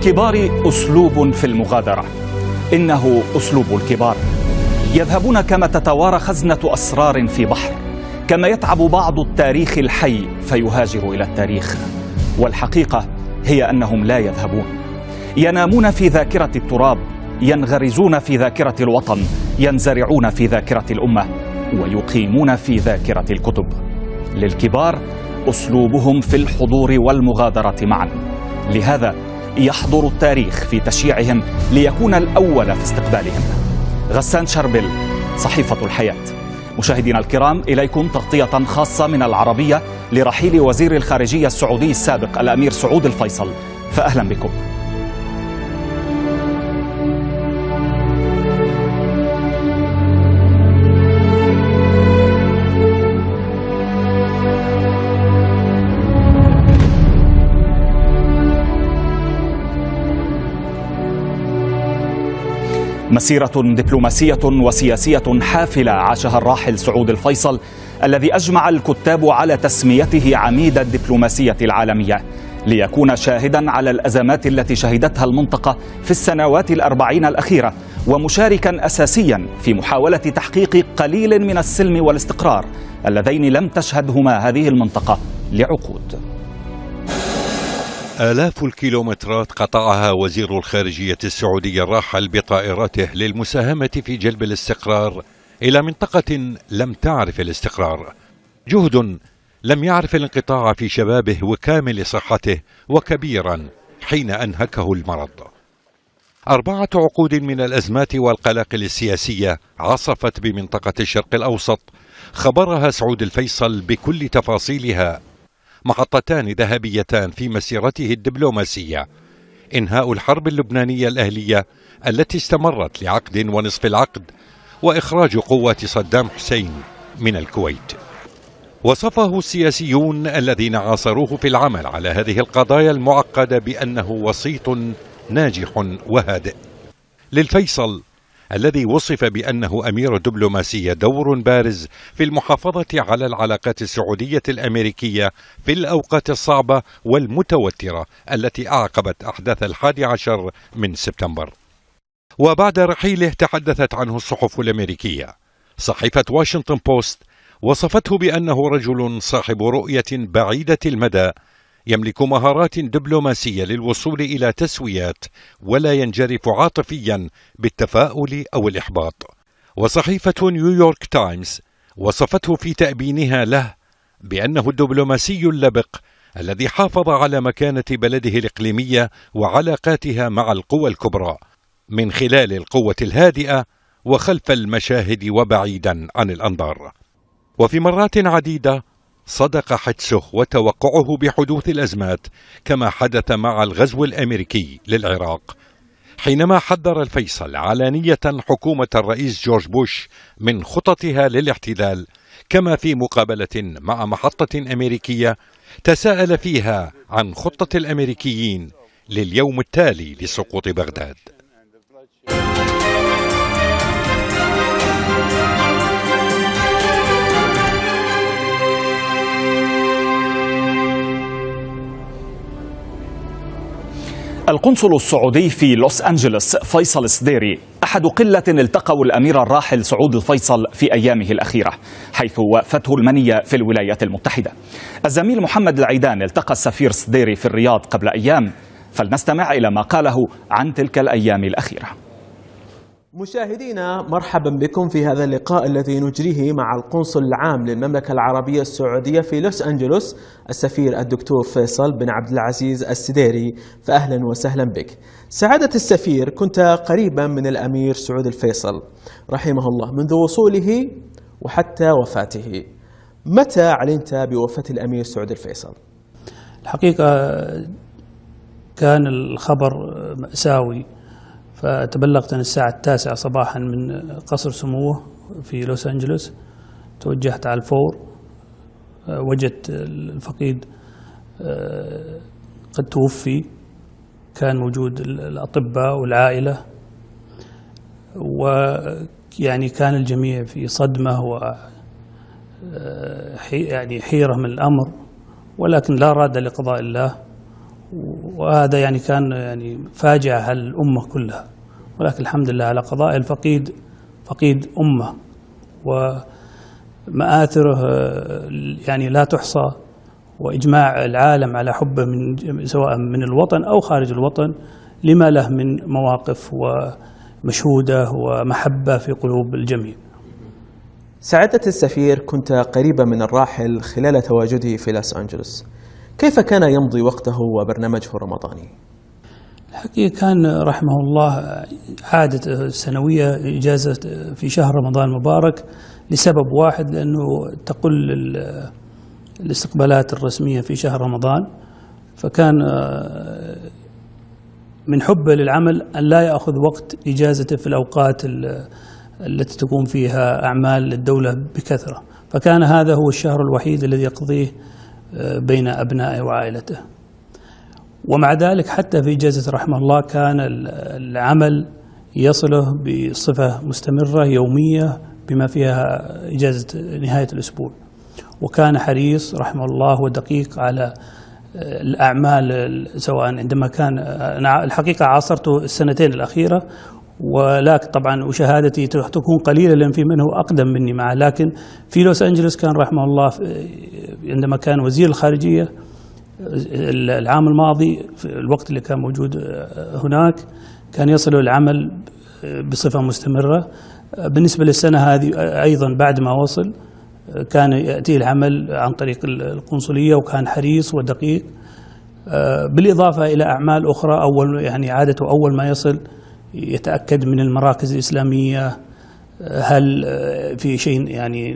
للكبار أسلوب في المغادرة، إنه أسلوب الكبار. يذهبون كما تتوارى خزنة أسرار في بحر، كما يتعب بعض التاريخ الحي فيهاجر إلى التاريخ. والحقيقة هي أنهم لا يذهبون، ينامون في ذاكرة التراب، ينغرزون في ذاكرة الوطن، ينزرعون في ذاكرة الأمة، ويقيمون في ذاكرة الكتب. للكبار أسلوبهم في الحضور والمغادرة معا، لهذا يحضر التاريخ في تشييعهم ليكون الأول في استقبالهم. غسان شربل، صحيفة الحياة. مشاهدينا الكرام، إليكم تغطية خاصة من العربية لرحيل وزير الخارجية السعودي السابق الأمير سعود الفيصل، فأهلا بكم. مسيرة دبلوماسية وسياسية حافلة عاشها الراحل سعود الفيصل، الذي أجمع الكتاب على تسميته عميد الدبلوماسية العالمية، ليكون شاهدا على الأزمات التي شهدتها المنطقة في السنوات ال40 الأخيرة، ومشاركا أساسيا في محاولة تحقيق قليل من السلم والاستقرار اللذين لم تشهدهما هذه المنطقة لعقود. آلاف الكيلومترات قطعها وزير الخارجية السعودي الراحل بطائرته للمساهمة في جلب الاستقرار إلى منطقة لم تعرف الاستقرار، جهد لم يعرف الانقطاع في شبابه وكامل صحته، وكبيرا حين أنهكه المرض. 4 عقود من الأزمات والقلاقل السياسية عصفت بمنطقة الشرق الأوسط، خبرها سعود الفيصل بكل تفاصيلها. محطتان ذهبيتان في مسيرته الدبلوماسية: إنهاء الحرب اللبنانية الأهلية التي استمرت لعقد ونصف العقد، وإخراج قوات صدام حسين من الكويت. وصفه السياسيون الذين عاصروه في العمل على هذه القضايا المعقدة بأنه وسيط ناجح وهادئ. للفيصل الذي وصف بأنه أمير الدبلوماسية دور بارز في المحافظة على العلاقات السعودية الأمريكية في الأوقات الصعبة والمتوترة التي أعقبت أحداث 11 من سبتمبر. وبعد رحيله تحدثت عنه الصحف الأمريكية. صحيفة واشنطن بوست وصفته بأنه رجل صاحب رؤية بعيدة المدى، يملك مهارات دبلوماسية للوصول إلى تسويات، ولا ينجرف عاطفيا بالتفاؤل أو الإحباط. وصحيفة نيويورك تايمز وصفته في تأبينها له بأنه الدبلوماسي اللبق الذي حافظ على مكانة بلده الإقليمية وعلاقاتها مع القوى الكبرى من خلال القوة الهادئة وخلف المشاهد وبعيدا عن الأنظار. وفي مرات عديدة صدق حدسه وتوقعه بحدوث الأزمات، كما حدث مع الغزو الأمريكي للعراق، حينما حذر الفيصل علانية حكومة الرئيس جورج بوش من خططها للاحتلال، كما في مقابلة مع محطة أمريكية تساءل فيها عن خطة الأمريكيين لليوم التالي لسقوط بغداد. القنصل السعودي في لوس أنجلوس فيصل السديري أحد قلة التقوا الأمير الراحل سعود الفيصل في أيامه الأخيرة، حيث وافته المنية في الولايات المتحدة. الزميل محمد العيدان التقى السفير السديري في الرياض قبل أيام، فلنستمع إلى ما قاله عن تلك الأيام الأخيرة. مشاهدينا، مرحبا بكم في هذا اللقاء الذي نجريه مع القنصل العام للمملكة العربية السعودية في لوس أنجلوس السفير الدكتور فيصل بن عبد العزيز السديري، فأهلا وسهلا بك. سعادة السفير، كنت قريبا من الأمير سعود الفيصل رحمه الله منذ وصوله وحتى وفاته. متى علمت بوفاة الأمير سعود الفيصل؟ الحقيقة كان الخبر مأساوي، فتبلغت أن الساعة 9 صباحا من قصر سموه في لوس أنجلوس. توجهت على الفور، وجدت الفقيد قد توفي. كان موجود الأطباء والعائلة، ويعني كان الجميع في صدمة يعني حيرة من الأمر، ولكن لا راد لقضاء الله، وهذا يعني كان يعني فاجعة على الأمة كلها، ولكن الحمد لله على قضاء الفقيد، فقيد أمة ومآثره يعني لا تحصى، وإجماع العالم على حبه سواء من الوطن أو خارج الوطن لما له من مواقف ومشهودة ومحبة في قلوب الجميع. سعادة السفير، كنت قريبا من الراحل خلال تواجده في لوس أنجلوس، كيف كان يمضي وقته وبرنامجه الرمضاني؟ الحقيقة كان رحمه الله عادة سنوية إجازة في شهر رمضان المبارك لسبب واحد، لأنه تقل الاستقبالات الرسمية في شهر رمضان، فكان من حبه للعمل أن لا يأخذ وقت إجازته في الأوقات التي تكون فيها أعمال الدولة بكثرة، فكان هذا هو الشهر الوحيد الذي يقضيه بين أبنائه وعائلته. ومع ذلك حتى في إجازة رحمه الله كان العمل يصله بصفة مستمرة يومية بما فيها إجازة نهاية الأسبوع، وكان حريص رحمه الله ودقيق على الأعمال، سواء عندما كان، أنا الحقيقة عاصرته السنتين الأخيرة، ولكن طبعا وشهادتي تكون قليلة لأن في منه أقدم مني معه، لكن في لوس أنجلوس كان رحمه الله عندما كان وزير الخارجية العام الماضي في الوقت اللي كان موجود هناك كان يصل العمل بصفة مستمرة. بالنسبة للسنة هذه أيضا بعد ما وصل كان يأتي العمل عن طريق القنصلية، وكان حريص ودقيق، بالإضافة إلى أعمال أخرى. يعني عادته أول ما يصل يتأكد من المراكز الإسلامية هل في شيء يعني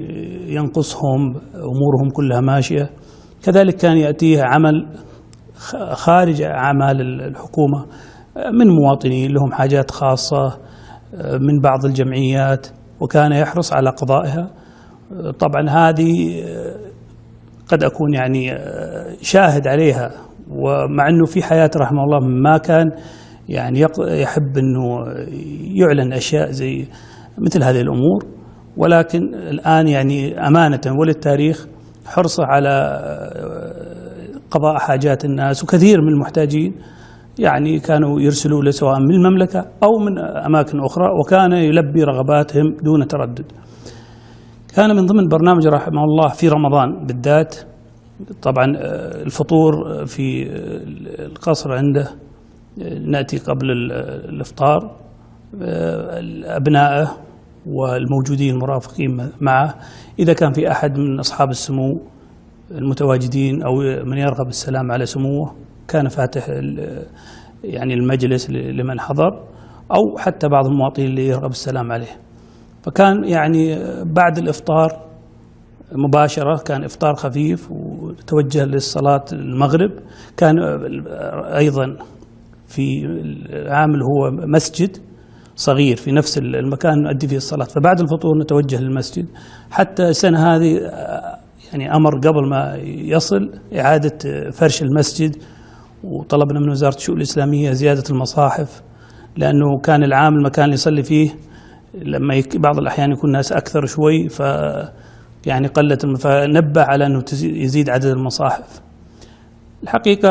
ينقصهم، أمورهم كلها ماشية. كذلك كان يأتيه عمل خارج أعمال الحكومة من مواطنين لهم حاجات خاصة من بعض الجمعيات، وكان يحرص على قضائها. طبعا هذه قد أكون يعني شاهد عليها، ومع أنه في حياة رحمه الله ما كان يعني يحب أنه يعلن أشياء زي مثل هذه الأمور، ولكن الآن يعني أمانة وللتاريخ حرصه على قضاء حاجات الناس، وكثير من المحتاجين يعني كانوا يرسلوا له سواء من المملكة أو من أماكن أخرى، وكان يلبي رغباتهم دون تردد. كان من ضمن برنامج رحمه الله في رمضان بالذات طبعا الفطور في القصر عنده، نأتي قبل الإفطار، أبنائه والموجودين المرافقين معه، إذا كان في أحد من أصحاب السمو المتواجدين أو من يرغب السلام على سموه كان فاتح يعني المجلس لمن حضر، أو حتى بعض المواطنين اللي يرغب السلام عليه. فكان يعني بعد الإفطار مباشرة كان إفطار خفيف وتوجه للصلاة المغرب. كان أيضا في عامل هو مسجد صغير في نفس المكان نؤدي فيه الصلاة، فبعد الفطور نتوجه للمسجد. حتى السنة هذه يعني أمر قبل ما يصل إعادة فرش المسجد، وطلبنا من وزارة الشؤون الإسلامية زيادة المصاحف، لأنه كان العام المكان اللي يصلي فيه لما بعض الأحيان يكون الناس أكثر شوي يعني قلت، فنبه على أنه يزيد عدد المصاحف. الحقيقة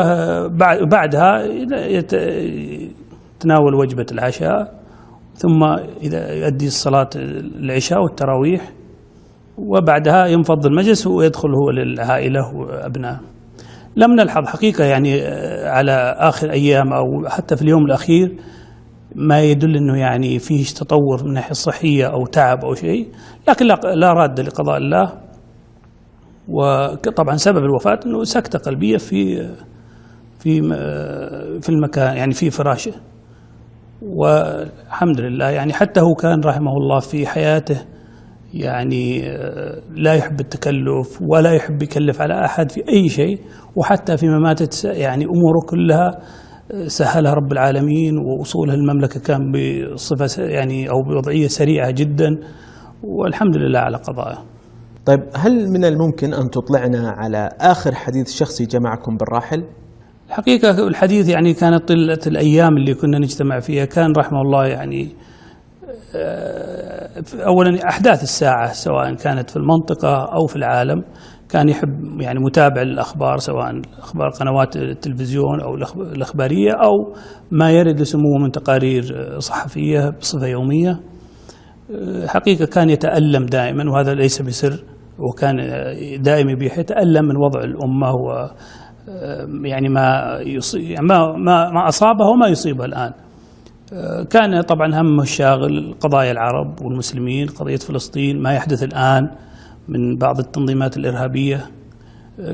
بعدها يتناول وجبة العشاء، ثم إذا يؤدي الصلاة العشاء والتراويح، وبعدها ينفض المجلس ويدخل هو للعائلة وأبنائه. لم نلحظ حقيقة يعني على آخر أيام أو حتى في اليوم الأخير ما يدل أنه يعني فيه تطور من الناحية الصحية أو تعب أو شيء، لكن لا راد لقضاء الله. وطبعا سبب الوفاة أنه سكتة قلبية في المكان يعني في فراشه. والحمد لله يعني حتى هو كان رحمه الله في حياته يعني لا يحب التكلف ولا يحب يكلف على أحد في أي شيء، وحتى في مماتت يعني أموره كلها سهلها رب العالمين، ووصولها المملكة كان بصفة يعني أو بوضعية سريعة جدا، والحمد لله على قضائه. طيب، هل من الممكن أن تطلعنا على آخر حديث شخصي جمعكم بالراحل؟ الحقيقة الحديث يعني كانت طيلة الأيام اللي كنا نجتمع فيها. كان رحمه الله يعني أولا أحداث الساعة سواء كانت في المنطقة أو في العالم كان يحب يعني متابع الأخبار، سواء أخبار قنوات التلفزيون أو الإخبارية أو ما يرد لسموه من تقارير صحفية بصفة يومية. حقيقة كان يتألم دائما، وهذا ليس بسر، وكان دائما يتألم من وضع الأمة و يعني ما أصابه وما يصيبه الآن. كان طبعا همه الشاغل قضايا العرب والمسلمين، قضية فلسطين، ما يحدث الآن من بعض التنظيمات الإرهابية.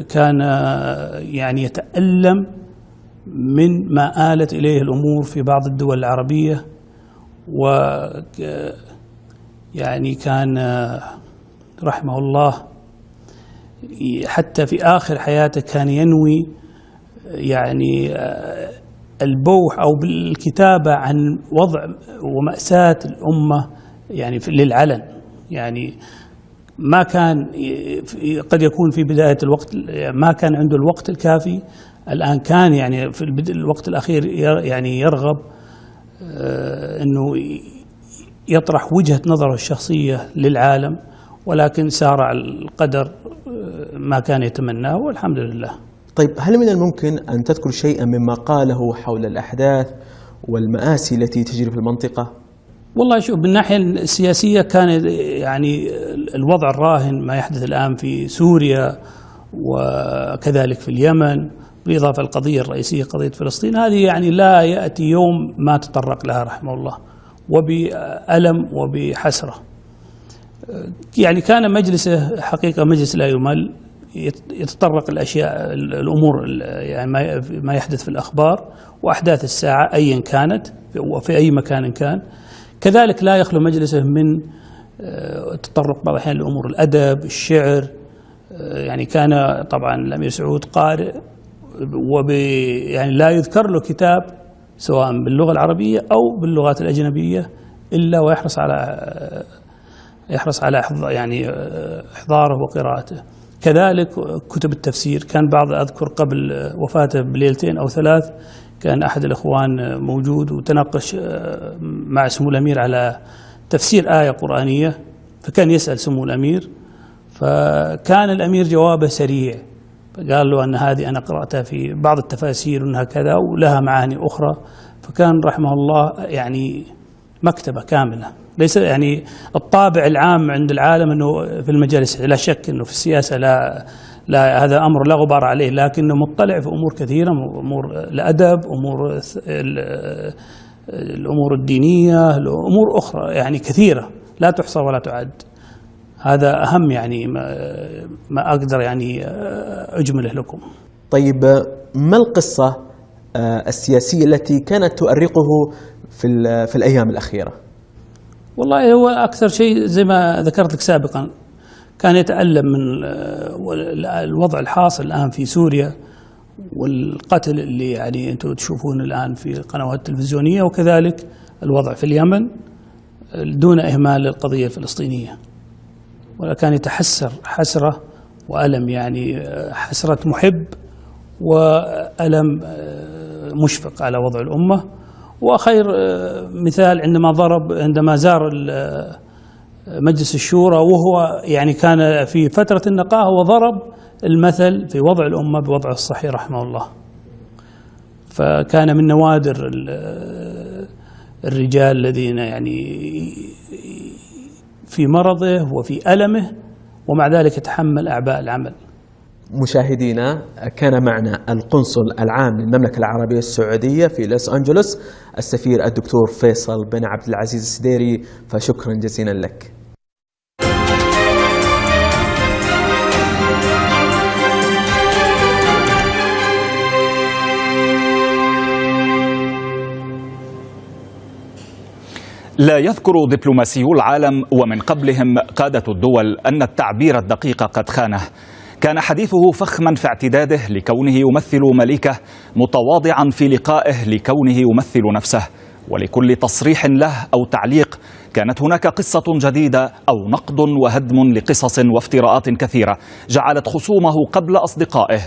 كان يعني يتألم من ما آلت إليه الأمور في بعض الدول العربية، و يعني كان رحمه الله حتى في آخر حياته كان ينوي يعني البوح أو بالكتابة عن وضع ومأساة الأمة يعني للعلن. يعني ما كان، قد يكون في بداية الوقت ما كان عنده الوقت الكافي، الآن كان يعني في الوقت الأخير يعني يرغب أنه يطرح وجهة نظره الشخصية للعالم، ولكن سارع القدر ما كان يتمناه والحمد لله. طيب، هل من الممكن أن تذكر شيئا مما قاله حول الأحداث والمآسي التي تجري في المنطقة؟ والله شوف، بالناحية السياسية كان يعني الوضع الراهن ما يحدث الآن في سوريا وكذلك في اليمن، بالإضافة للقضية الرئيسية قضية فلسطين، هذه يعني لا يأتي يوم ما تطرق لها رحمه الله، وبألم وبحسرة. يعني كان مجلسه حقيقة مجلس لا يمل، يتطرق الأشياء الأمور يعني ما يحدث في الأخبار وأحداث الساعة أيا كانت وفي أي مكان كان. كذلك لا يخلو مجلسه من التطرق بعض الأحيان لأمور الأدب، الشعر. يعني كان طبعا الأمير سعود قارئ، يعني لا يذكر له كتاب سواء باللغة العربية أو باللغات الأجنبية إلا ويحرص على يعني إحضاره وقراءته. كذلك كتب التفسير، كان أذكر قبل وفاته بليلتين أو 3 كان أحد الإخوان موجود وتناقش مع سمو الأمير على تفسير آية قرآنية، فكان يسأل سمو الأمير، فكان الأمير جوابه سريع، فقال له أن هذه أنا قرأتها في بعض التفاسير أنها كذا ولها معاني أخرى. فكان رحمه الله يعني مكتبة كاملة. ليس يعني الطابع العام عند العالم أنه في المجالس، لا شك أنه في السياسة لا هذا أمر لا غبار عليه، لكنه مطلع في أمور كثيرة، أمور الأدب، أمور الأمور الدينية، أمور أخرى يعني كثيرة لا تحصى ولا تعد. هذا أهم يعني ما أقدر يعني أجمله لكم. طيب، ما القصة السياسية التي كانت تؤرقه في الأيام الأخيرة؟ والله هو أكثر شيء زي ما ذكرت لك سابقا، كان يتألم من الوضع الحاصل الآن في سوريا والقتل اللي يعني أنتم تشوفون الآن في القنوات التلفزيونية، وكذلك الوضع في اليمن دون إهمال القضية الفلسطينية. وكان يتحسر حسرة وألم، يعني حسرة محب وألم مشفق على وضع الأمة. وخير مثال عندما زار مجلس الشورى، وهو يعني كان في فترة النقاهة وضرب المثل في وضع الأمة بوضع الصحيح رحمه الله. فكان من نوادر الرجال الذين يعني في مرضه وفي ألمه ومع ذلك يتحمل أعباء العمل. مشاهدينا، كان معنا القنصل العام للمملكة العربية السعودية في لوس أنجلوس السفير الدكتور فيصل بن عبد العزيز السديري، فشكرا جزيلا لك. لا يذكر دبلوماسيو العالم ومن قبلهم قادة الدول أن التعبير الدقيق قد خانه. كان حديثه فخما في اعتداده لكونه يمثل ملكه، متواضعا في لقائه لكونه يمثل نفسه، ولكل تصريح له أو تعليق كانت هناك قصة جديدة أو نقد وهدم لقصص وافتراءات كثيرة جعلت خصومه قبل أصدقائه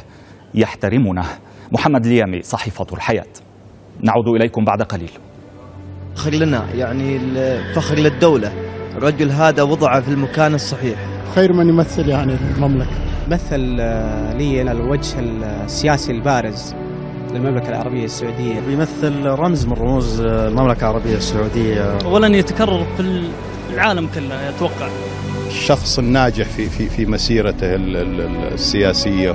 يحترمونه. محمد ليامي، صحيفة الحياة. نعود إليكم بعد قليل. فخر لنا، يعني فخر للدولة، الرجل هذا وضعه في المكان الصحيح، خير من يمثل يعني المملكة. مثل لي الوجه السياسي البارز للمملكة العربية السعودية، بيمثل رمز من رموز المملكة العربية السعودية، ولن يتكرر في العالم كله أتوقع. الشخص الناجح في مسيرته السياسية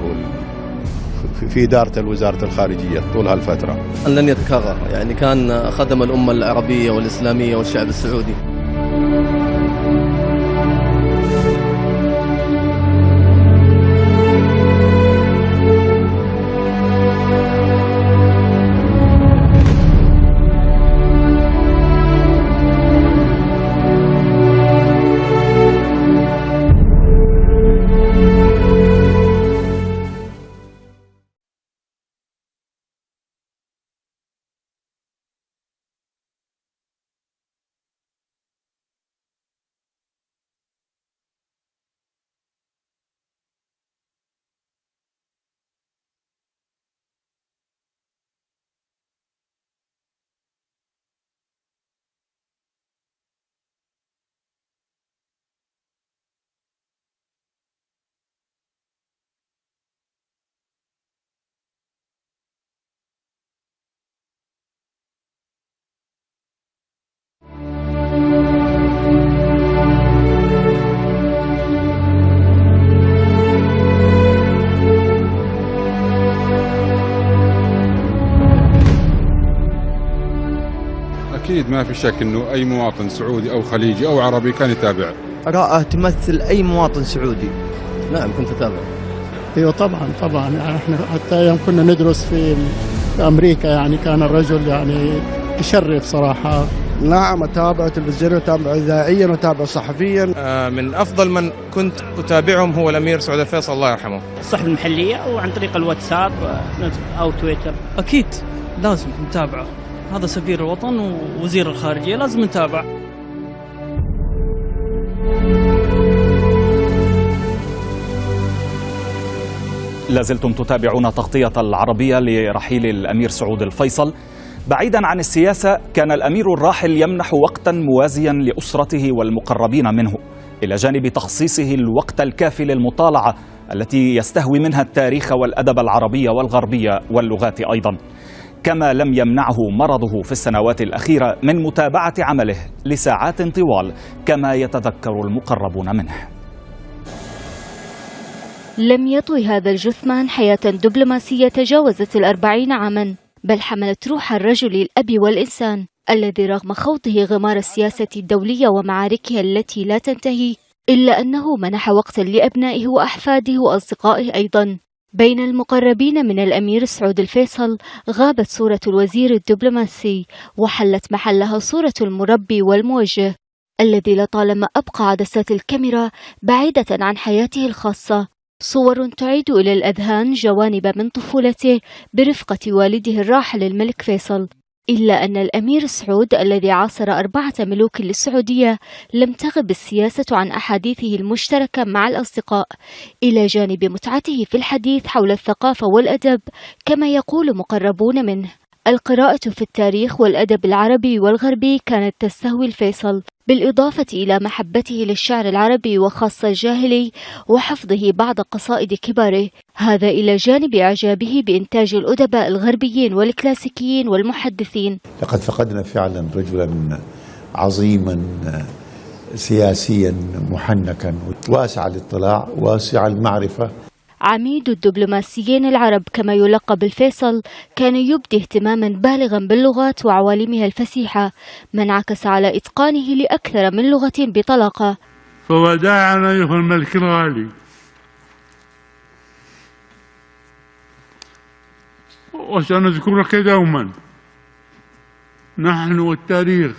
في إدارة وزارة الخارجية طول هالفترة. لن يتكرر، يعني كان خدم الأمة العربية والإسلامية والشعب السعودي. أكيد ما في شك أنه أي مواطن سعودي أو خليجي أو عربي كان يتابع. قراءة تمثل أي مواطن سعودي. نعم كنت أتابع. ايوه طبعا يعني احنا حتى يوم كنا ندرس في امريكا يعني كان الرجل يعني يشرف صراحه. نعم اتابع تلفزيون واتابع اذاعيا واتابع صحفيا. من افضل من كنت اتابعهم هو الامير سعود الفيصل الله يرحمه. الصحف المحليه او عن طريق الواتساب او تويتر. اكيد لازم نتابعه، هذا سفير الوطن ووزير الخارجيه لازم نتابع. لازلتم تتابعون تغطية العربية لرحيل الأمير سعود الفيصل. بعيدا عن السياسة، كان الأمير الراحل يمنح وقتا موازيا لأسرته والمقربين منه، إلى جانب تخصيصه الوقت الكافي للمطالعة التي يستهوي منها التاريخ والأدب العربي والغربي واللغات أيضا، كما لم يمنعه مرضه في السنوات الأخيرة من متابعة عمله لساعات طوال كما يتذكر المقربون منه. لم يطوي هذا الجثمان حياة دبلوماسية تجاوزت 40 عاما، بل حملت روح الرجل الأب والإنسان الذي رغم خوضه غمار السياسة الدولية ومعاركها التي لا تنتهي، إلا أنه منح وقتا لأبنائه وأحفاده وأصدقائه أيضا. بين المقربين من الأمير سعود الفيصل غابت صورة الوزير الدبلوماسي، وحلت محلها صورة المربي والموجه الذي لطالما أبقى عدسات الكاميرا بعيدة عن حياته الخاصة. صور تعيد إلى الأذهان جوانب من طفولته برفقة والده الراحل الملك فيصل، إلا أن الأمير سعود الذي عاصر 4 ملوك للسعودية لم تغب السياسة عن أحاديثه المشتركة مع الأصدقاء، إلى جانب متعته في الحديث حول الثقافة والأدب كما يقول مقربون منه. القراءة في التاريخ والأدب العربي والغربي كانت تستهوي الفيصل، بالإضافة إلى محبته للشعر العربي وخاصة الجاهلي وحفظه بعض قصائد كباره، هذا إلى جانب إعجابه بإنتاج الأدباء الغربيين والكلاسيكيين والمحدثين. لقد فقدنا فعلا رجلا عظيما سياسيا محنكا واسع الاطلاع واسع المعرفة. عميد الدبلوماسيين العرب كما يلقب الفيصل كان يبدي اهتماما بالغا باللغات وعوالمها الفسيحة، ما انعكس على إتقانه لأكثر من لغة بطلاقة. فوداعا أيها الملك الغالي، وسنذكرك دوما، نحن والتاريخ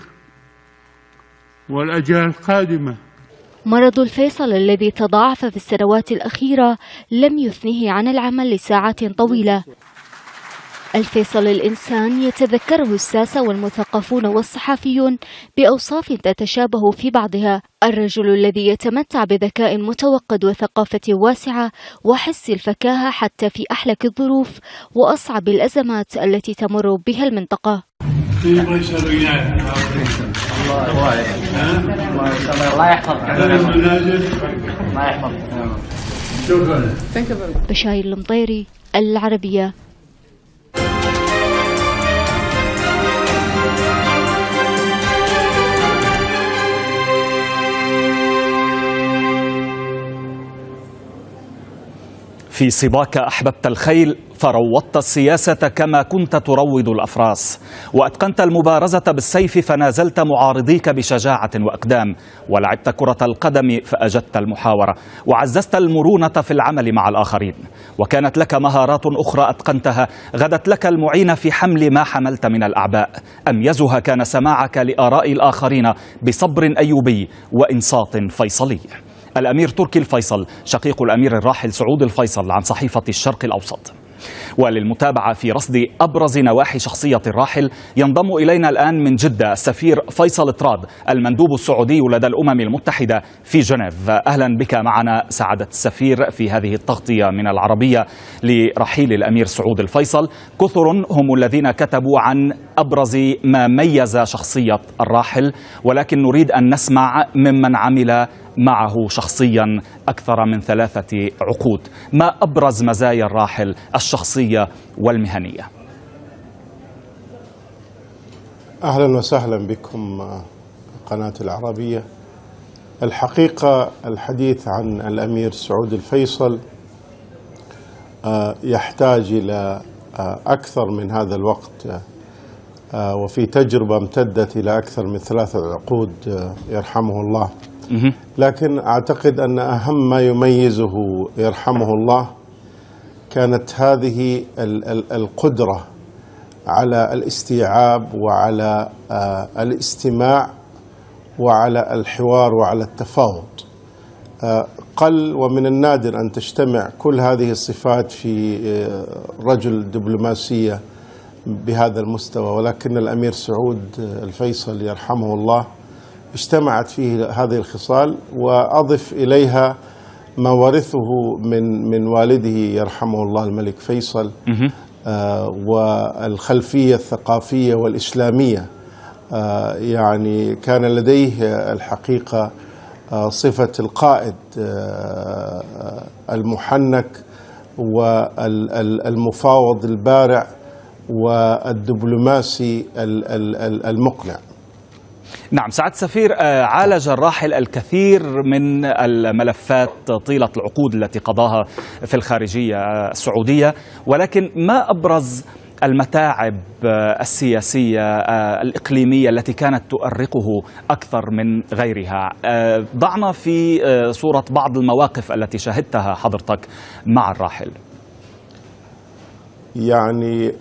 والأجيال القادمة. مرض الفيصل الذي تضاعف في السنوات الأخيرة لم يثنه عن العمل لساعات طويلة. الفيصل الإنسان يتذكره الساسة والمثقفون والصحفيون بأوصاف تتشابه في بعضها: الرجل الذي يتمتع بذكاء متوقد وثقافة واسعة وحس الفكاهة حتى في أحلك الظروف وأصعب الأزمات التي تمر بها المنطقة. الله يحفظك. الله يحفظك. شكرا. بشاير المطيري، العربية. في صباك أحببت الخيل فروضت السياسة كما كنت تروض الأفراس، وأتقنت المبارزة بالسيف فنازلت معارضيك بشجاعة وإقدام، ولعبت كرة القدم فأجدت المحاورة، وعززت المرونة في العمل مع الآخرين، وكانت لك مهارات أخرى أتقنتها غدت لك المعين في حمل ما حملت من الأعباء. أميزها كان سماعك لآراء الآخرين بصبر أيوبي وإنصات فيصلي. الأمير تركي الفيصل شقيق الأمير الراحل سعود الفيصل عن صحيفة الشرق الأوسط. وللمتابعة في رصد أبرز نواحي شخصية الراحل ينضم إلينا الآن من جدة السفير فيصل طراد المندوب السعودي لدى الأمم المتحدة في جنيف. أهلا بك معنا سعادة السفير في هذه التغطية من العربية لرحيل الأمير سعود الفيصل. كثر هم الذين كتبوا عن أبرز ما ميز شخصية الراحل، ولكن نريد أن نسمع ممن عمل معه شخصيا أكثر من 3 عقود. ما أبرز مزايا الراحل الشخصية والمهنية؟ أهلا وسهلا بكم قناة العربية. الحقيقة الحديث عن الأمير سعود الفيصل يحتاج إلى أكثر من هذا الوقت، وفي تجربة امتدت إلى أكثر من 3 عقود يرحمه الله. لكن أعتقد أن أهم ما يميزه يرحمه الله كانت هذه القدرة على الاستيعاب وعلى الاستماع وعلى الحوار وعلى التفاوض. قل ومن النادر أن تجتمع كل هذه الصفات في رجل دبلوماسية بهذا المستوى، ولكن الأمير سعود الفيصل يرحمه الله اجتمعت فيه هذه الخصال، وأضف إليها ما ورثه من والده يرحمه الله الملك فيصل، والخلفية الثقافية والإسلامية. يعني كان لديه الحقيقة صفة القائد المحنك والمفاوض البارع والدبلوماسي المقنع. نعم سعادة السفير، عالج الراحل الكثير من الملفات طيلة العقود التي قضاها في الخارجية السعودية، ولكن ما أبرز المتاعب السياسية الإقليمية التي كانت تؤرقه أكثر من غيرها؟ ضعنا في صورة بعض المواقف التي شهدتها حضرتك مع الراحل. يعني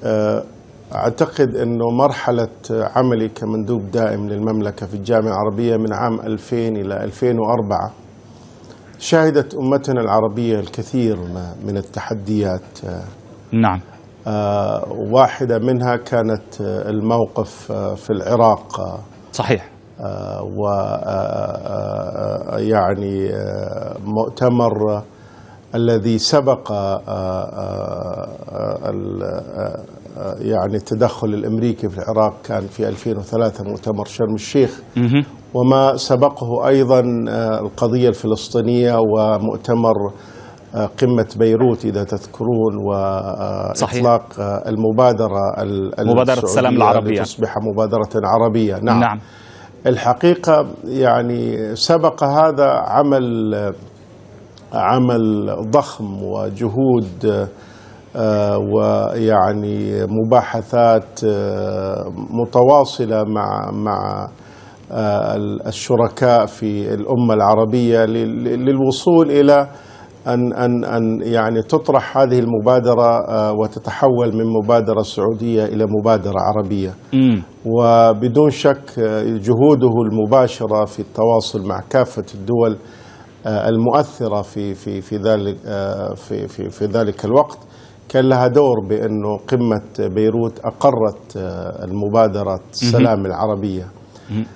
أعتقد أنه مرحلة عملي كمندوب دائم للمملكة في الجامعة العربية من عام 2000 إلى 2004 شهدت أمتنا العربية الكثير من التحديات. نعم. واحدة منها كانت الموقف في العراق. صحيح. ويعني مؤتمر الذي سبق يعني التدخل الأمريكي في العراق كان في 2003 مؤتمر شرم الشيخ، وما سبقه أيضا القضية الفلسطينية ومؤتمر قمة بيروت إذا تذكرون، وإطلاق مبادرة السلام العربية لتصبح مبادرة عربية. نعم. الحقيقة يعني سبق هذا عمل ضخم وجهود ويعني مباحثات متواصلة مع الشركاء في الأمة العربية للوصول إلى أن يعني تطرح هذه المبادرة وتتحول من مبادرة سعودية إلى مبادرة عربية. وبدون شك جهوده المباشرة في التواصل مع كافة الدول المؤثرة في ذلك الوقت كان لها دور بأنه قمة بيروت أقرت المبادرة السلام العربية.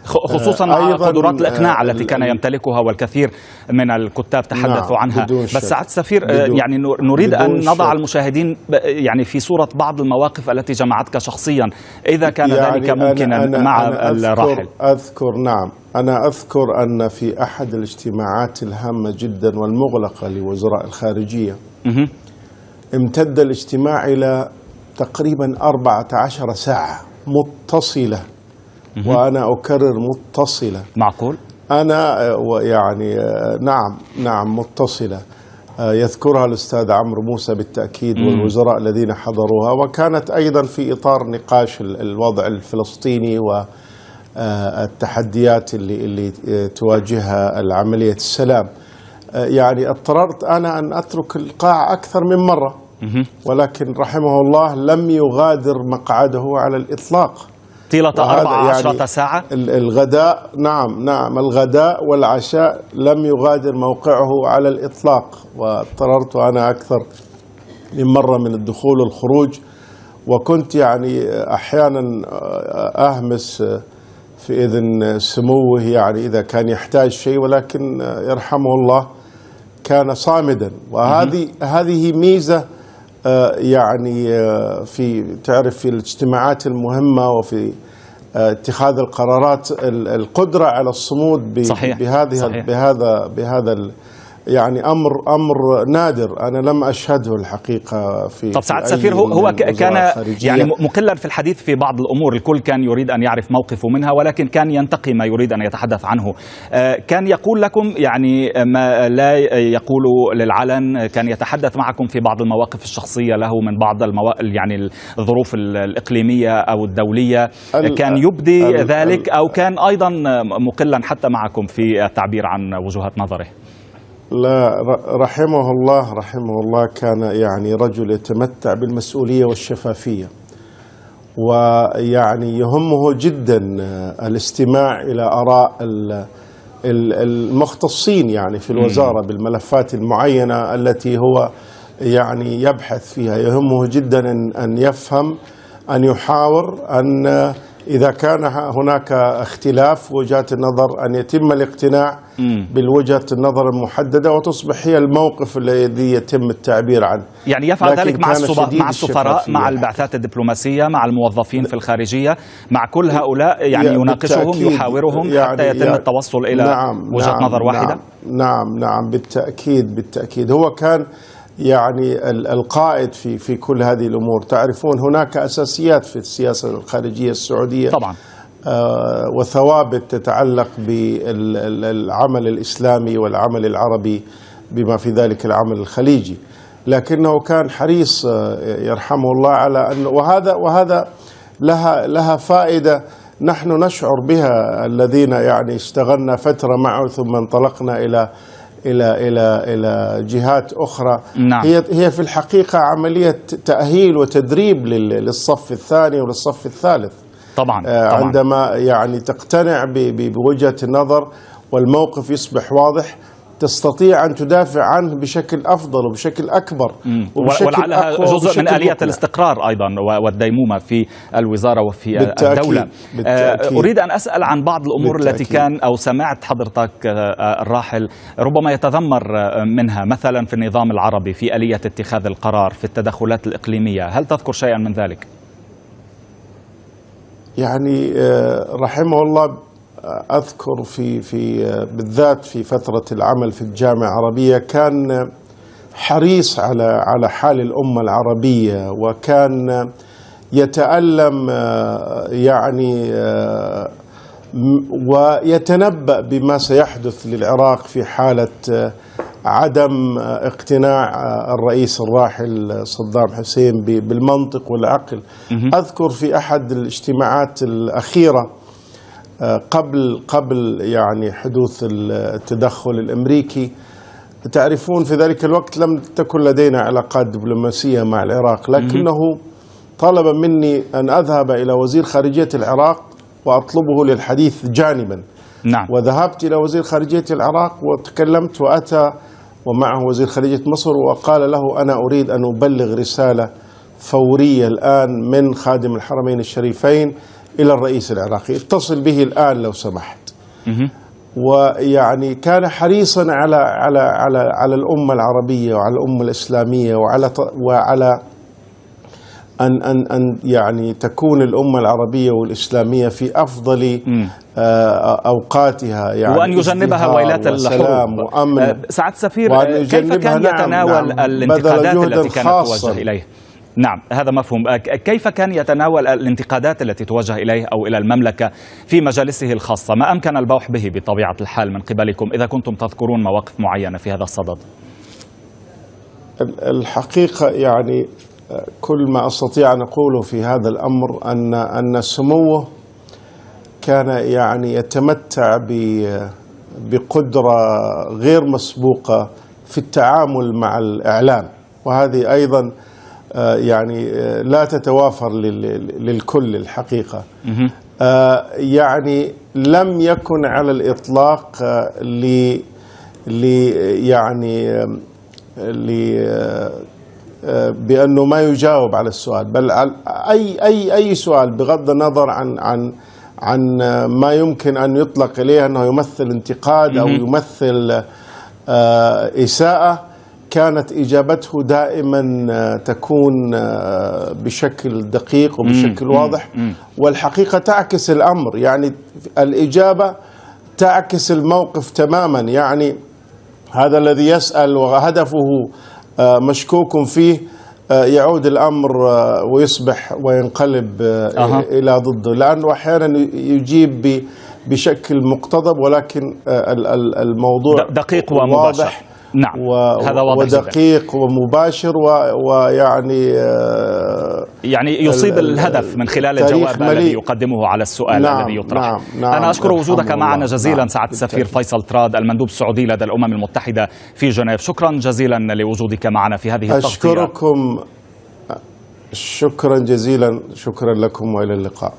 خصوصا مع قدرات الإقناع التي كان يمتلكها والكثير من الكتاب تحدثوا عنها. بس سعادة السفير يعني نريد أن نضع المشاهدين يعني في صورة بعض المواقف التي جمعتك شخصيا إذا كان يعني ذلك ممكنا مع الراحل. أنا أذكر أن في أحد الاجتماعات الهامة جدا والمغلقة لوزراء الخارجية امتد الاجتماع إلى تقريبا 14 ساعة متصلة، وأنا أكرر متصلة. معقول؟ أنا يعني نعم متصلة. يذكرها الأستاذ عمرو موسى بالتأكيد والوزراء الذين حضروها، وكانت أيضا في إطار نقاش الوضع الفلسطيني والتحديات اللي تواجهها العملية السلام. يعني اضطررت أنا أن أترك القاعة أكثر من مرة، ولكن رحمه الله لم يغادر مقعده على الإطلاق طيلة 14 ساعة. الغداء نعم الغداء والعشاء لم يغادر موقعه على الإطلاق، واضطررت أنا أكثر من مرة من الدخول والخروج، وكنت يعني أحيانا أهمس في إذن سموه يعني إذا كان يحتاج شيء، ولكن يرحمه الله كان صامدا. وهذه ميزة يعني تعرف في الاجتماعات المهمة وفي اتخاذ القرارات القدرة على الصمود بهذا يعني أمر نادر، أنا لم أشهده الحقيقة في. طب سعادة السفير، هو كان يعني مقلا في الحديث في بعض الأمور، الكل كان يريد أن يعرف موقفه منها، ولكن كان ينتقي ما يريد أن يتحدث عنه. كان يقول لكم يعني ما لا يقول للعلن، كان يتحدث معكم في بعض المواقف الشخصية له من بعض يعني الظروف الإقليمية أو الدولية، كان يبدي ذلك، أو كان أيضا مقلا حتى معكم في التعبير عن وجهة نظره؟ لا، رحمه الله كان يعني رجل يتمتع بالمسؤولية والشفافية، ويعني يهمه جدا الاستماع إلى آراء المختصين يعني في الوزارة بالملفات المعينة التي هو يعني يبحث فيها. يهمه جدا أن يفهم، أن يحاور، أن إذا كان هناك اختلاف وجهات النظر أن يتم الاقتناع بالوجهة النظر المحددة وتصبح هي الموقف الذي يتم التعبير عنه. يعني يفعل ذلك مع السفراء، مع البعثات الدبلوماسية، مع الموظفين في الخارجية، مع كل هؤلاء يعني يناقشهم، يحاورهم حتى يتم التوصل إلى وجهة نظر واحدة. نعم بالتأكيد هو كان يعني القائد في كل هذه الأمور. تعرفون هناك أساسيات في السياسة الخارجية السعودية طبعا، وثوابت تتعلق بالعمل الإسلامي والعمل العربي بما في ذلك العمل الخليجي، لكنه كان حريص يرحمه الله على أن وهذا لها فائدة نحن نشعر بها الذين يعني اشتغلنا فترة معه ثم انطلقنا إلى جهات أخرى. نعم. هي في الحقيقة عملية تأهيل وتدريب للصف الثاني وللصف الثالث. طبعا. عندما يعني تقتنع بوجهة النظر والموقف يصبح واضح، تستطيع أن تدافع عنه بشكل أفضل وبشكل أكبر ولعلها جزء من آلية الاستقرار أيضا والديمومة في الوزارة وفي الدولة. أريد أن أسأل عن بعض الأمور التي كان أو سمعت حضرتك الراحل ربما يتذمر منها، مثلا في النظام العربي، في آلية اتخاذ القرار، في التدخلات الإقليمية، هل تذكر شيئا من ذلك؟ يعني رحمه الله أذكر في بالذات في فترة العمل في الجامعة العربية كان حريص على حال الأمة العربية، وكان يتألم يعني ويتنبأ بما سيحدث للعراق في حالة عدم اقتناع الرئيس الراحل صدام حسين بالمنطق والعقل. أذكر في أحد الاجتماعات الأخيرة قبل يعني حدوث التدخل الأمريكي، تعرفون في ذلك الوقت لم تكن لدينا علاقات دبلوماسية مع العراق، لكنه طلب مني أن أذهب إلى وزير خارجية العراق وأطلبه للحديث جانبا. نعم. وذهبت إلى وزير خارجية العراق وتكلمت، وأتى ومعه وزير خارجية مصر، وقال له أنا أريد أن أبلغ رسالة فورية الآن من خادم الحرمين الشريفين إلى الرئيس العراقي، اتصل به الآن لو سمحت. ويعني كان حريصا على الأمة العربية وعلى الأمة الإسلامية وعلى أن يعني تكون الأمة العربية والإسلامية في أفضل أوقاتها، يعني وأن يجنبها ويلات الحروب وأمن. سعادة السفير، كيف كان يتناول الانتقادات التي كانت توجه إليه؟ نعم، هذا مفهوم. كيف كان يتناول الانتقادات التي توجه إليه أو إلى المملكة في مجالسه الخاصة؟ ما أمكن البوح به بطبيعة الحال من قبلكم إذا كنتم تذكرون مواقف معينة في هذا الصدد؟ الحقيقة يعني كل ما أستطيع أن أقوله في هذا الأمر أن سموه كان يعني يتمتع بقدرة غير مسبوقة في التعامل مع الإعلام، وهذه أيضا يعني لا تتوافر للكل الحقيقة. يعني لم يكن على الإطلاق بأنه ما يجاوب على السؤال، بل أي سؤال بغض النظر عن ما يمكن أن يطلق إليه أنه يمثل انتقاد أو يمثل إساءة، كانت إجابته دائما تكون بشكل دقيق وبشكل واضح، والحقيقة تعكس الأمر. يعني الإجابة تعكس الموقف تماما. يعني هذا الذي يسأل وهدفه مشكوك فيه يعود الأمر ويصبح وينقلب إلى ضده، لأنه أحيانا يجيب بشكل مقتضب، ولكن الموضوع دقيق ومباشر. نعم، هذا واضح ودقيق ومباشر ويعني يعني يصيب الهدف من خلال الجواب الذي يقدمه على السؤال الذي يطرح. أنا أشكر وجودك معنا جزيلا سعادة السفير فيصل تراد، المندوب السعودي لدى الأمم المتحدة في جنيف. شكرا جزيلا لوجودك معنا في هذه التغطية. أشكركم، شكرا جزيلا، شكرا لكم وإلى اللقاء.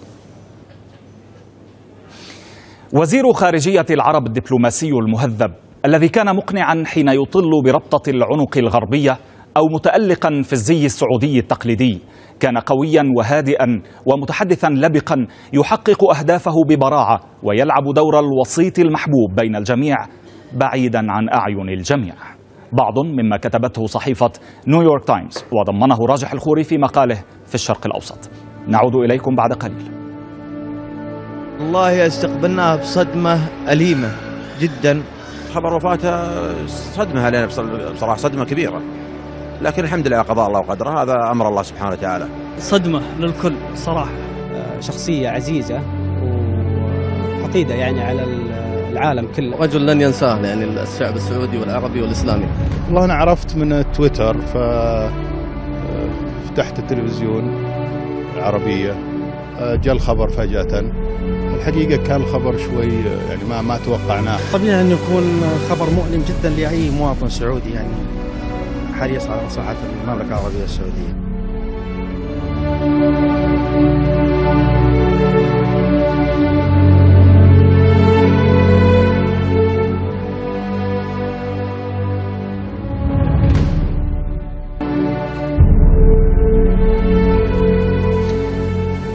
وزير خارجية العرب الدبلوماسي المهذب الذي كان مقنعا حين يطل بربطة العنق الغربية أو متألقا في الزي السعودي التقليدي، كان قويا وهادئا ومتحدثا لبقا يحقق أهدافه ببراعة ويلعب دور الوسيط المحبوب بين الجميع بعيدا عن أعين الجميع. بعض مما كتبته صحيفة نيويورك تايمز وضمنه راجح الخوري في مقاله في الشرق الأوسط. نعود إليكم بعد قليل. والله استقبلناها بصدمة أليمة جدا. خبر وفاته صدمة علينا بصراحة، صدمة كبيرة، لكن الحمد لله قضاء الله وقدره، هذا أمر الله سبحانه وتعالى. صدمة للكل صراحة. شخصية عزيزة وحقيدة يعني على العالم كله، رجل لن ينساه يعني الشعب السعودي والعربي والإسلامي. والله أنا عرفت من تويتر، ففتحت التلفزيون العربية، جاء الخبر فجأة. الحقيقة كان الخبر شوي يعني ما توقعناه. طبيعي أن يكون خبر مؤلم جدا لأي مواطن سعودي يعني حريص على مصلحة المملكة العربية السعودية.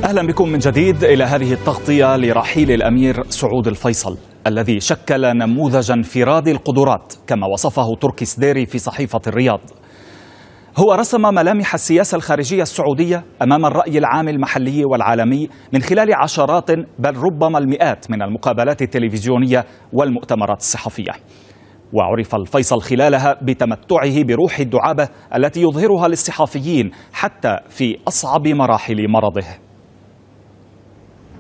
أهلا بكم من جديد إلى هذه التغطية لرحيل الأمير سعود الفيصل الذي شكل نموذج انفراد القدرات كما وصفه تركي سديري في صحيفة الرياض. هو رسم ملامح السياسة الخارجية السعودية أمام الرأي العام المحلي والعالمي من خلال عشرات بل ربما المئات من المقابلات التلفزيونية والمؤتمرات الصحفية، وعرف الفيصل خلالها بتمتعه بروح الدعابة التي يظهرها للصحفيين حتى في أصعب مراحل مرضه.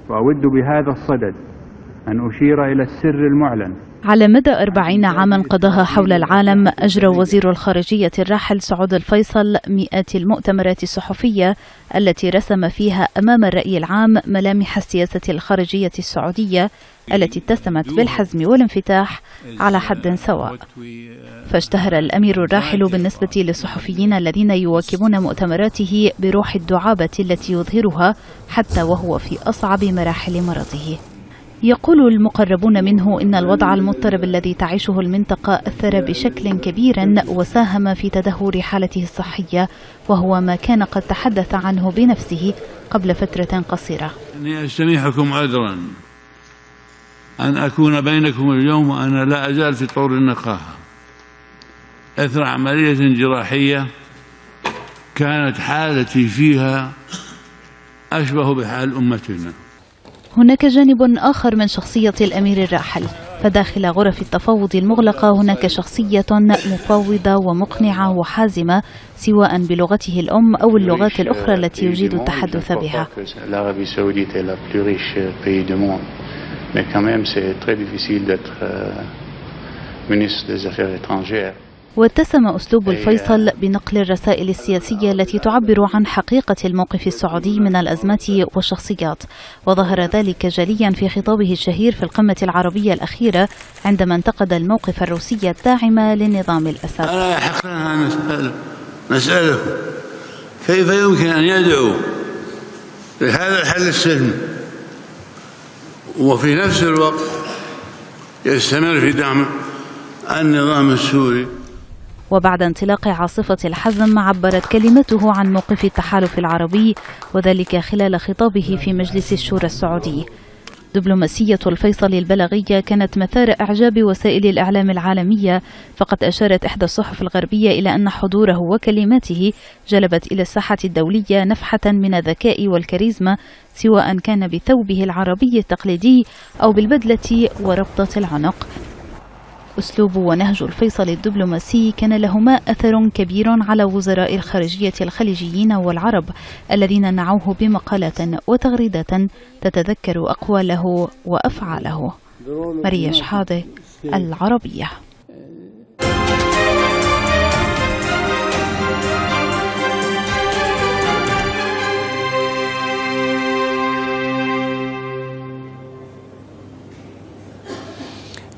وأود بهذا الصدد أن أشير إلى السر المعلن. على مدى 40 عاما قضاها حول العالم، أجرى وزير الخارجية الراحل سعود الفيصل مئات المؤتمرات الصحفية التي رسم فيها أمام الرأي العام ملامح السياسة الخارجية السعودية التي اتسمت بالحزم والانفتاح على حد سواء. فاشتهر الأمير الراحل بالنسبة للصحفيين الذين يواكبون مؤتمراته بروح الدعابة التي يظهرها حتى وهو في أصعب مراحل مرضه. يقول المقربون منه إن الوضع المضطرب الذي تعيشه المنطقة أثر بشكل كبير وساهم في تدهور حالته الصحية، وهو ما كان قد تحدث عنه بنفسه قبل فترة قصيرة. إني أستميحكم عذرا أن أكون بينكم اليوم وأنا لا أزال في طور النقاهة أثر عملية جراحية كانت حالتي فيها أشبه بحال أمتنا. هناك جانب آخر من شخصية الأمير الراحل، فداخل غرف التفاوض المغلقة هناك شخصية مفاوضة ومقنعة وحازمة، سواء بلغته الأم أو اللغات الأخرى التي يجيد التحدث بها. واتسم أسلوب الفيصل بنقل الرسائل السياسية التي تعبر عن حقيقة الموقف السعودي من الأزمات والشخصيات، وظهر ذلك جليا في خطابه الشهير في القمة العربية الأخيرة عندما انتقد الموقف الروسي الداعم للنظام الأسد. ألا يحق لنا نسأله كيف يمكن أن يدعو لهذا الحل السلمي وفي نفس الوقت يستمر في دعم النظام السوري. وبعد انطلاق عاصفة الحزم عبرت كلمته عن موقف التحالف العربي، وذلك خلال خطابه في مجلس الشورى السعودي. دبلوماسية الفيصل البلاغية كانت مثار إعجاب وسائل الإعلام العالمية، فقد أشارت إحدى الصحف الغربية إلى أن حضوره وكلماته جلبت إلى الساحة الدولية نفحة من الذكاء والكاريزما، سواء كان بثوبه العربي التقليدي أو بالبدلة وربطة العنق. أسلوب ونهج الفيصل الدبلوماسي كان لهما أثر كبير على وزراء الخارجية الخليجيين والعرب الذين نعوه بمقالات وتغريدات تتذكر أقواله وأفعاله. ماريا شحاده، العربية.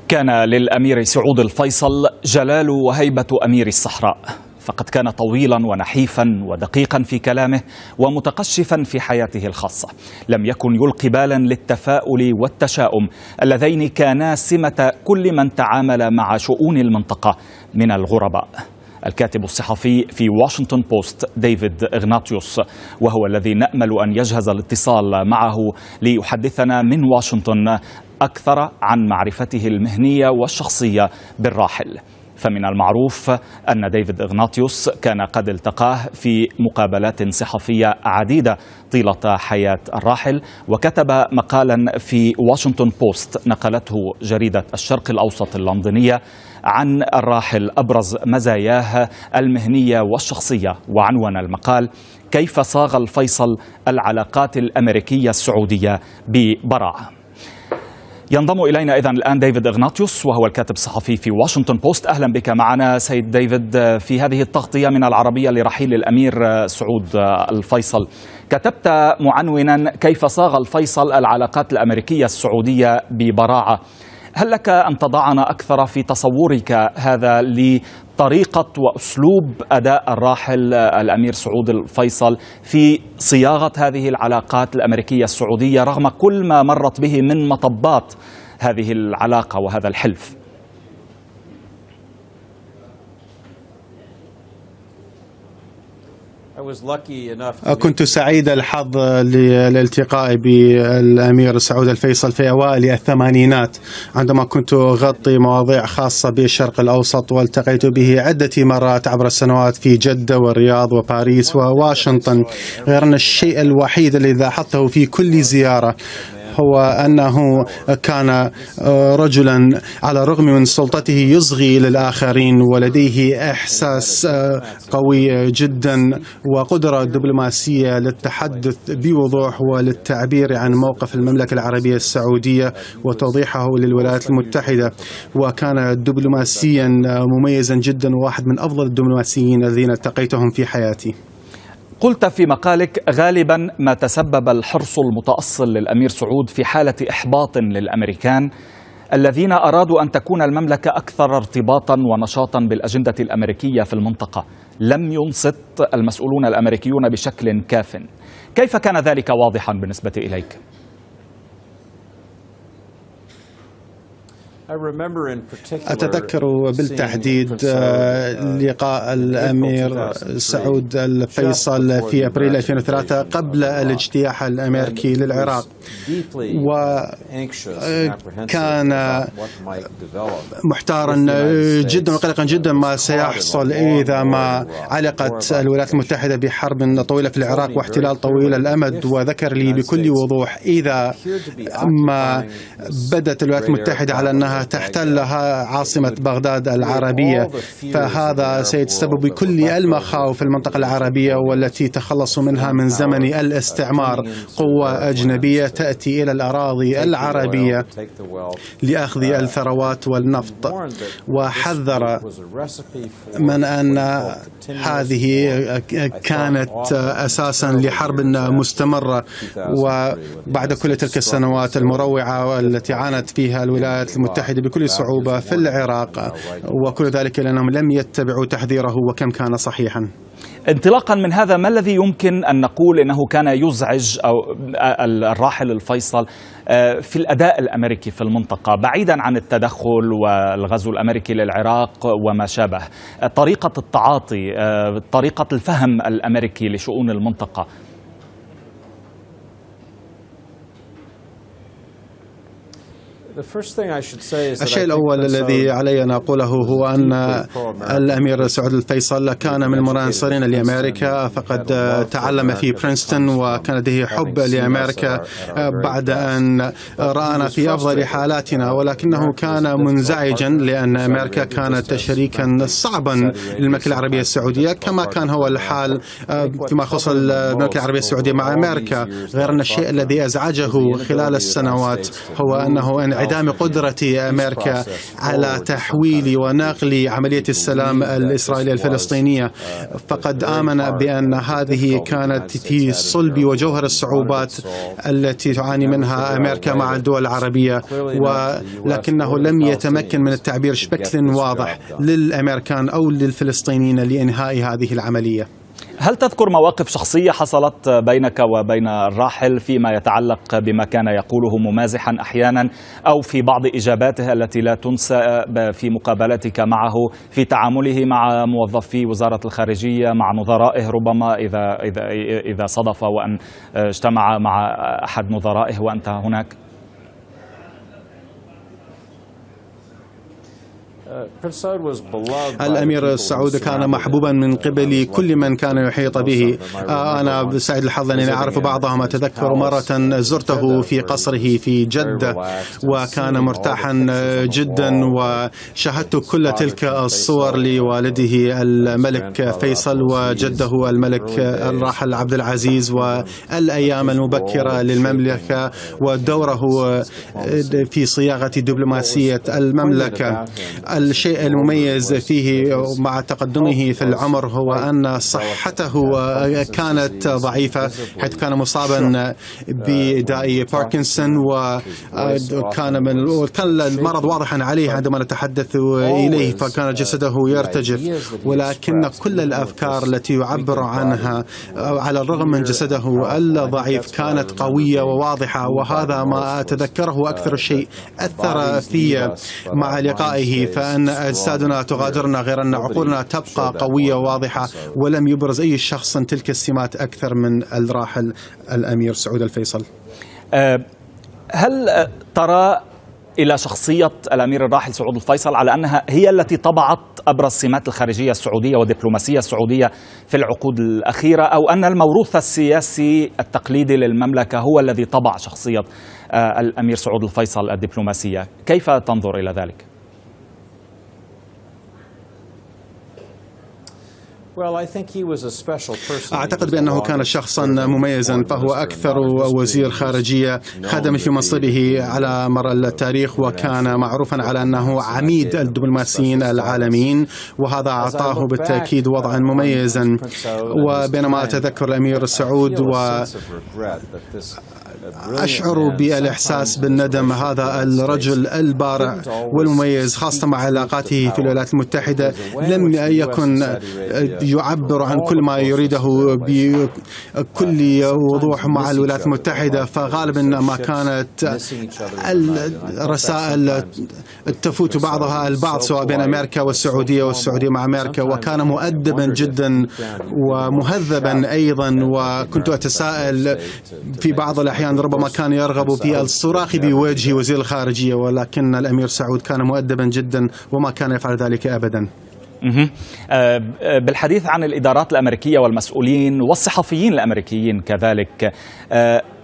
كان للأمير سعود الفيصل جلال وهيبة أمير الصحراء، فقد كان طويلا ونحيفا ودقيقا في كلامه ومتقشفا في حياته الخاصة. لم يكن يلقي بالا للتفاؤل والتشاؤم اللذين كانا سمة كل من تعامل مع شؤون المنطقة من الغرباء. الكاتب الصحفي في واشنطن بوست ديفيد إغناطيوس، وهو الذي نأمل أن يجهز الاتصال معه ليحدثنا من واشنطن أكثر عن معرفته المهنية والشخصية بالراحل. فمن المعروف أن ديفيد إغناطيوس كان قد التقاه في مقابلات صحفية عديدة طيلة حياة الراحل، وكتب مقالا في واشنطن بوست نقلته جريدة الشرق الأوسط اللندنية عن الراحل أبرز مزاياه المهنية والشخصية، وعنوان المقال: كيف صاغ الفيصل العلاقات الأمريكية السعودية ببراعة. ينضم إلينا إذن الآن ديفيد إغناطيوس، وهو الكاتب الصحفي في واشنطن بوست. أهلا بك معنا سيد ديفيد في هذه التغطية من العربية لرحيل الأمير سعود الفيصل. كتبت معنونا: كيف صاغ الفيصل العلاقات الأمريكية السعودية ببراعة. هل لك أن تضعنا أكثر في تصورك هذا لطريقة وأسلوب أداء الراحل الأمير سعود الفيصل في صياغة هذه العلاقات الأمريكية السعودية رغم كل ما مرت به من مطبات هذه العلاقة وهذا الحلف؟ كنت سعيد الحظ للالتقاء بالأمير سعود الفيصل في أوائل الثمانينات عندما كنت أغطي مواضيع خاصة بالشرق الأوسط، والتقيت به عدة مرات عبر السنوات في جدة والرياض وباريس وواشنطن. غير أن الشيء الوحيد الذي لاحظته في كل زيارة هو أنه كان رجلا على الرغم من سلطته يصغي للآخرين، ولديه إحساس قوي جدا وقدرة دبلوماسية للتحدث بوضوح وللتعبير عن موقف المملكة العربية السعودية وتوضيحه للولايات المتحدة. وكان دبلوماسيا مميزا جدا وواحد من أفضل الدبلوماسيين الذين التقيتهم في حياتي. قلت في مقالك: غالبا ما تسبب الحرص المتأصل للأمير سعود في حالة إحباط للأمريكان الذين أرادوا أن تكون المملكة أكثر ارتباطا ونشاطا بالأجندة الأمريكية في المنطقة. لم ينصت المسؤولون الأمريكيون بشكل كاف. كيف كان ذلك واضحا بالنسبة إليك؟ أتذكر بالتحديد لقاء الأمير سعود الفيصل في أبريل 2003 قبل الاجتياح الأمريكي للعراق، وكان محتارا جدا وقلقا جدا ما سيحصل إذا ما علقت الولايات المتحدة بحرب طويلة في العراق واحتلال طويل الأمد. وذكر لي بكل وضوح إذا ما بدت الولايات المتحدة على أنها تحتلها عاصمة بغداد العربية، فهذا سيتسبب بكل المخاوف في المنطقة العربية والتي تخلصوا منها من زمن الاستعمار. قوة أجنبية تأتي إلى الأراضي العربية لأخذ الثروات والنفط، وحذر من أن هذه كانت أساسا لحرب مستمرة. وبعد كل تلك السنوات المروعة التي عانت فيها الولايات المتحدة بكل صعوبة في العراق، وكل ذلك لأنهم لم يتبعوا تحذيره وكم كان صحيحا. انطلاقا من هذا، ما الذي يمكن أن نقول أنه كان يزعج أو الراحل الفيصل في الأداء الأمريكي في المنطقة، بعيدا عن التدخل والغزو الأمريكي للعراق وما شابه؟ طريقة التعاطي، طريقة الفهم الأمريكي لشؤون المنطقة. الشيء الأول الذي علي أن أقوله هو أن الأمير سعود الفيصل كان من المناصرين لأمريكا، فقد تعلم في برينستون وكان لديه حب لأمريكا بعد أن رآنا في أفضل حالاتنا، ولكنه كان منزعجا لأن أمريكا كانت شريكا صعبا للمملكة العربية السعودية، كما كان هو الحال فيما يخص المملكة العربية السعودية مع أمريكا. غير أن الشيء الذي أزعجه خلال السنوات هو أنه انعدام قدرة أمريكا على تحويل ونقل عملية السلام الإسرائيلية الفلسطينية، فقد آمن بأن هذه كانت في صلب وجوهر الصعوبات التي تعاني منها أمريكا مع الدول العربية، ولكنه لم يتمكن من التعبير بشكل واضح للأمريكان أو للفلسطينيين لإنهاء هذه العملية. هل تذكر مواقف شخصية حصلت بينك وبين الراحل فيما يتعلق بما كان يقوله ممازحا أحيانا، أو في بعض إجاباته التي لا تنسى في مقابلتك معه في تعامله مع موظفي وزارة الخارجية، مع نظرائه، ربما إذا صدف وأن اجتمع مع أحد نظرائه وأنت هناك؟ الأمير سعود كان محبوبا من قبل كل من كان يحيط به. أنا سعيد الحظ أنني أعرف بعضهم. أتذكر مرة زرته في قصره في جدة وكان مرتاحا جدا، وشاهدت كل تلك الصور لوالده الملك فيصل وجده الملك الراحل عبد العزيز، والأيام المبكرة للمملكة ودوره في صياغة دبلوماسية المملكة. الشيء المميز فيه مع تقدمه في العمر هو أن صحته كانت ضعيفة، حيث كان مصابا بداء باركنسون، وكان المرض واضحا عليه عندما نتحدث إليه، فكان جسده يرتجف، ولكن كل الأفكار التي يعبر عنها على الرغم من جسده الضعيف كانت قوية وواضحة. وهذا ما أتذكره أكثر شيء أثر في مع لقائه، فأن أجسادنا تغادرنا غير أن عقولنا تبقى قوية وواضحة، ولم يبرز أي شخص تلك السمات أكثر من الراحل الأمير سعود الفيصل. هل ترى إلى شخصية الأمير الراحل سعود الفيصل على أنها هي التي طبعت أبرز سمات الخارجية السعودية والدبلوماسية السعودية في العقود الأخيرة، أو أن الموروث السياسي التقليدي للمملكة هو الذي طبع شخصية الأمير سعود الفيصل الدبلوماسية؟ كيف تنظر إلى ذلك؟ أعتقد بأنه كان شخصا مميزا، فهو أكثر وزير خارجية خدم في منصبه على مر التاريخ، وكان معروفا على أنه عميد الدبلوماسيين العالميين، وهذا أعطاه بالتأكيد وضعا مميزا. وبينما أتذكر الأمير سعود أشعر بالإحساس بالندم. هذا الرجل البارع والمميز خاصة مع علاقاته في الولايات المتحدة لم يكن يعبر عن كل ما يريده بكل وضوح مع الولايات المتحدة، فغالبا ما كانت الرسائل تفوت بعضها البعض سواء بين أمريكا والسعودية والسعودية مع أمريكا. وكان مؤدبا جدا ومهذبا أيضا، وكنت أتساءل في بعض الأحيان ربما كان يرغب في الصراخ بوجه وزير الخارجية، ولكن الأمير سعود كان مؤدبا جدا وما كان يفعل ذلك أبدا. بالحديث عن الإدارات الأمريكية والمسؤولين والصحفيين الأمريكيين كذلك،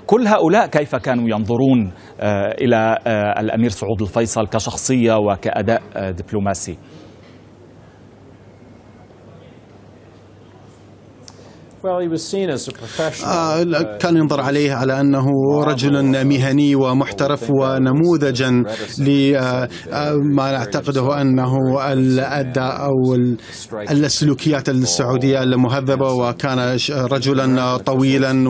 كل هؤلاء كيف كانوا ينظرون إلى الأمير سعود الفيصل كشخصية وكأداء دبلوماسي؟ كان ينظر عليه على أنه رجل مهني ومحترف ونموذجا لما نعتقده أنه الأداء أو السلوكيات السعودية المهذبة، وكان رجلا طويلا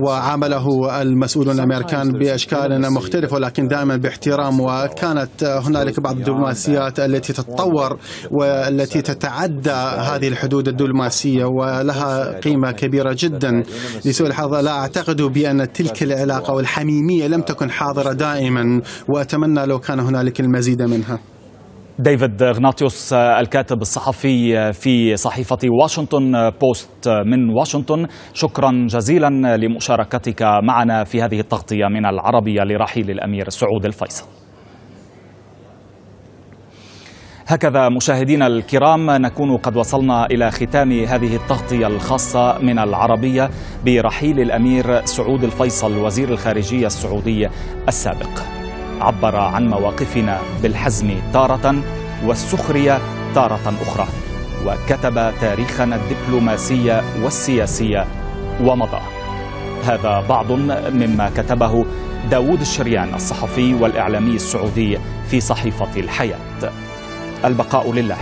وعامله المسؤولون الأمريكان بأشكال مختلفة ولكن دائما باحترام. وكانت هنالك بعض الدبلوماسيات التي تتطور والتي تتعدى هذه الحدود الدبلوماسية ولها قيمة كبيرة جدا. لسوء الحظ لا أعتقد بأن تلك العلاقة والحميمية لم تكن حاضرة دائما، وأتمنى لو كان هنالك المزيد منها. ديفيد غناطيوس الكاتب الصحفي في صحيفة واشنطن بوست من واشنطن، شكرا جزيلا لمشاركتك معنا في هذه التغطية من العربية لرحيل الأمير سعود الفيصل. هكذا مشاهدينا الكرام نكون قد وصلنا إلى ختام هذه التغطية الخاصة من العربية برحيل الأمير سعود الفيصل وزير الخارجية السعودي السابق. عبر عن مواقفنا بالحزم تارة والسخرية تارة أخرى، وكتب تاريخنا الدبلوماسي والسياسي ومضى. هذا بعض مما كتبه داود الشريان الصحفي والإعلامي السعودي في صحيفة الحياة. البقاء لله.